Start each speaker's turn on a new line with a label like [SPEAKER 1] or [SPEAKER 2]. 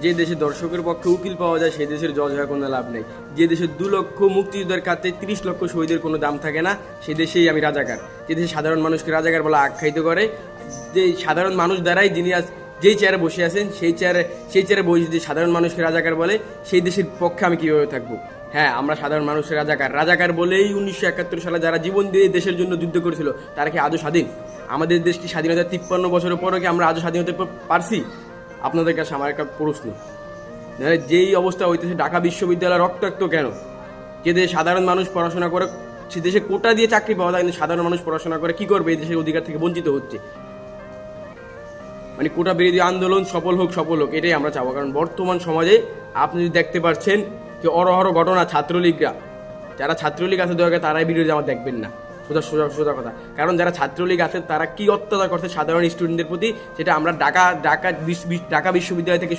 [SPEAKER 1] যে দেশে দর্শকের পক্ষে উকিল পাওয়া যায় সেই দেশের জজ হওয়ার কোনো লাভ নেই। যে দেশে 2 লক্ষ মুক্তিযোদ্ধার কাছে 30 লক্ষ শহীদের কোনো দাম থাকে না, সেই দেশেই আমি রাজাকার। যে দেশে সাধারণ মানুষকে রাজাকার বলে আখ্যায়িত করে, যে সাধারণ মানুষ দ্বারাই যিনি আজ যেই চেয়ারে বসে আছেন সেই চেয়ারে বসে যে সাধারণ মানুষকে রাজাকার বলে, সেই দেশের পক্ষে আমি কীভাবে থাকবো? হ্যাঁ, আমরা সাধারণ মানুষের রাজাকার বলেই 1971 সালে যারা জীবন দিয়ে দেশের জন্য যুদ্ধ করেছিল তারা কি আজও স্বাধীন? আমাদের দেশ কি স্বাধীনতার 53 বছরের পরও কি আমরা আজও স্বাধীন হতে পারছি? আপনাদের কাছে আমার একটা প্রশ্ন, যেই অবস্থা হইতেছে ঢাকা বিশ্ববিদ্যালয় রক্তাক্ত কেন? যে দেশে সাধারণ মানুষ পড়াশোনা করে, সে দেশে কোটা দিয়ে চাকরি পাওয়া যায়, কিন্তু সাধারণ মানুষ পড়াশোনা করে কি করবে? এই দেশের অধিকার থেকে বঞ্চিত হচ্ছে। মানে কোটা বিরোধী আন্দোলন সফল হোক, এটাই আমরা চাবো। কারণ বর্তমান সমাজে আপনি যদি দেখতে পাচ্ছেন যে অরহর ঘটনা, ছাত্রলীগরা, যারা ছাত্রলীগ আছে দরকার তারাই বিরোধী আমার দেখবেন না, সোজা কথা। কারণ যারা ছাত্রলীগ আছে তারা কি অত্যাচার করছে সাধারণ স্টুডেন্টদের প্রতি, সেটা আমরা ঢাকা বিশ্ববিদ্যালয় থেকে